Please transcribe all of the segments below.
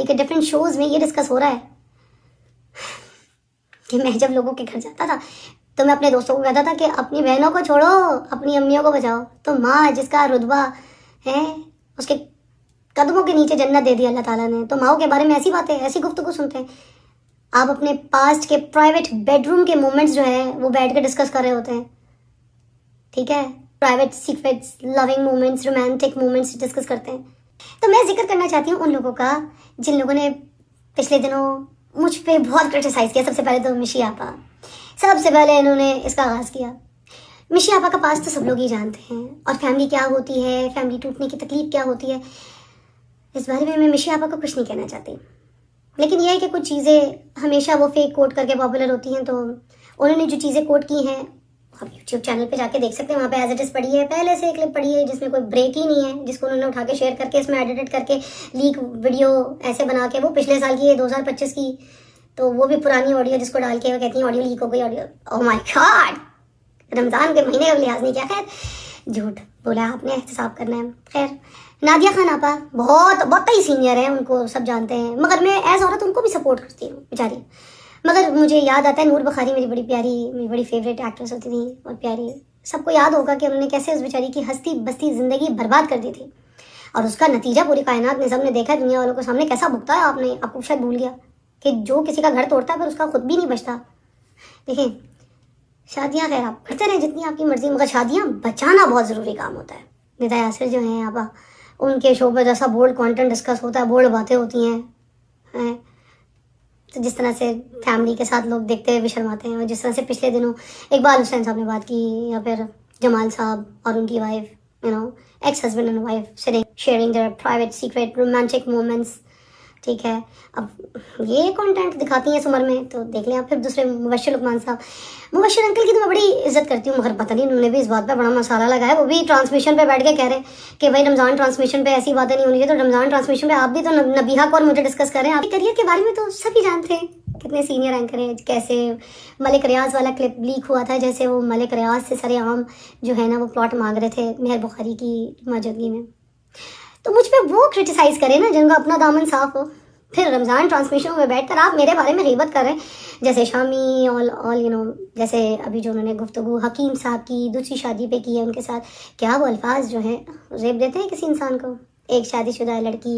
ठीक है, different shows में ये डिस्कस हो रहा है कि मैं जब लोगों के घर जाता था तो मैं अपने दोस्तों को कहता था कि अपनी बहनों को छोड़ो, अपनी अम्मियों को बचाओ। तो माँ जिसका रुतबा है, उसके कदमों के नीचे जन्नत दे दी अल्लाह ताला ने, तो माओ के बारे में ऐसी बातें, ऐसी गुफ्तगू सुनते हैं। आप अपने पास्ट के प्राइवेट बेडरूम के मोमेंट्स जो है वो बैठ के डिस्कस कर रहे होते हैं, ठीक है, private secrets, loving moments, romantic moments discuss करते हैं। तो मैं जिक्र करना चाहती हूँ उन लोगों का जिन लोगों ने पिछले दिनों मुझ पे बहुत क्रिटिसाइज किया। सबसे पहले तो मिशी आपा, सबसे पहले इन्होंने इसका आगाज किया। मिशी आपा का पास तो सब लोग ही जानते हैं, और फैमिली क्या होती है, फैमिली टूटने की तकलीफ क्या होती है, इस बारे में मैं मिशी आपा को कुछ नहीं कहना चाहती। लेकिन यह है कि कुछ चीज़ें हमेशा वो फेक कोट करके पॉपुलर होती हैं, तो उन्होंने जो चीज़ें कोट की हैं आप यूट्यूब चैनल पे जाके देख सकते हैं, वहाँ पे एज इट इज़ पड़ी है, पहले से एक क्लिप पड़ी है जिसमें कोई ब्रेक ही नहीं है, जिसको उन्होंने उठा के शेयर करके इसमें एडिट करके लीक वीडियो ऐसे बना के, वो पिछले साल की है 2025 की, तो वो भी पुरानी ऑडियो जिसको डाल के वो कहती हैं ऑडियो लीक हो गई, audio, oh my God, Ramzan के महीने का लिहाज नहीं किया। खैर झूठ बोला आपने, एहतसाब करना है। खैर नादिया खान आपा बहुत ही सीनियर है, उनको सब जानते हैं, मगर मैं एज औरत उनको भी सपोर्ट करती हूँ बेचारी। मगर मुझे याद आता है नूर बुखारी मेरी बड़ी फेवरेट एक्ट्रेस होती थी और प्यारी, सबको याद होगा कि उन्होंने कैसे उस बेचारी की हंसती बसती ज़िंदगी बर्बाद कर दी थी, और उसका नतीजा पूरी कायनात ने सबने देखा है, दुनिया वालों के सामने कैसा भुगता है। आपको शायद भूल गया कि जो किसी का घर तोड़ता है फिर उसका खुद भी नहीं बचता। देखिए शादियाँ खैर आप करते रहे जितनी आपकी मर्जी, मगर शादियाँ बचाना बहुत ज़रूरी काम होता है। निदा यासिर जो हैं आपा, उनके शो पर जैसा बोल्ड कंटेंट डिस्कस होता है, बोल्ड बातें होती हैं, तो जिस तरह से फैमिली के साथ लोग देखते हुए भी शर्माते हैं, और जिस तरह से पिछले दिनों इकबाल हुसैन साहब ने बात की, या फिर जमाल साहब और उनकी wife, ex husband and wife sharing their private secret romantic moments, ठीक है। अब ये कंटेंट दिखाती हैं इस उम्र में, तो देख लें आप। फिर दूसरे मुबश्शिर लुकमान साहब, मुबश्शिर अंकल की तो मैं बड़ी इज्जत करती हूँ, मगर पता नहीं उन्होंने भी इस बात पे बड़ा मसाला लगाया। वो भी ट्रांसमिशन पे बैठ के कह रहे हैं कि भाई रमज़ान ट्रांसमिशन पे ऐसी बातें नहीं होनी चाहिए, तो रमज़ान ट्रांसमिशन पे आप भी तो नबीहा को और मुझे डिस्कस कर रहे हैं। आपके करियर के बारे में तो सभी जानते हैं, कितने सीनियर एंकर हैं, कैसे मलिक रियाज वाला क्लिप लीक हुआ था, जैसे वो मलिक रियाज से सरेआम जो है ना वो प्लॉट मांग रहे थे मेहर बुखारी की मौजूदगी में। तो मुझ पर वो क्रिटिसाइज़ करें ना जिनका अपना दामन साफ हो, फिर रमज़ान ट्रांसमिशन में बैठकर आप मेरे बारे में ग़ीबत कर रहे हैं, जैसे शामी ऑल जैसे अभी जो उन्होंने गुफ्तगू हकीम साहब की दूसरी शादी पे की है उनके साथ, क्या वो अल्फाज जो हैं रेप देते हैं किसी इंसान को, एक शादीशुदा लड़की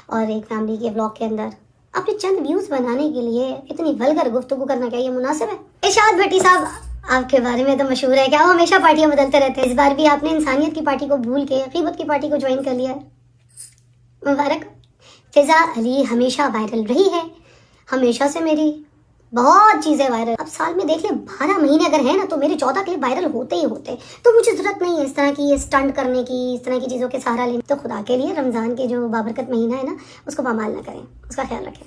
और एक फैमिली के व्लॉग के अंदर अपने चंद व्यूज़ बनाने के लिए इतनी वल्गर गुफ्तगू करना, क्या ये मुनासिब है? इरशाद भट्टी साहब, आपके बारे में तो मशहूर है क्या वो हमेशा पार्टियाँ बदलते रहते हैं, इस बार भी आपने इंसानियत की पार्टी को भूल के ग़ीबत की पार्टी को ज्वाइन कर लिया है, मुबारक। फिजा अली हमेशा वायरल रही है, हमेशा से मेरी बहुत चीज़ें वायरल। अब साल में देख ले 12 महीने अगर है ना, तो मेरे 14 क्लिप वायरल होते ही होते, तो मुझे ज़रूरत नहीं है इस तरह की ये स्टंट करने की, इस तरह की चीज़ों के सहारा लेने। तो खुदा के लिए रमज़ान के जो बाबरकत महीना है ना, उसको पामाल ना करें, उसका ख्याल रखें।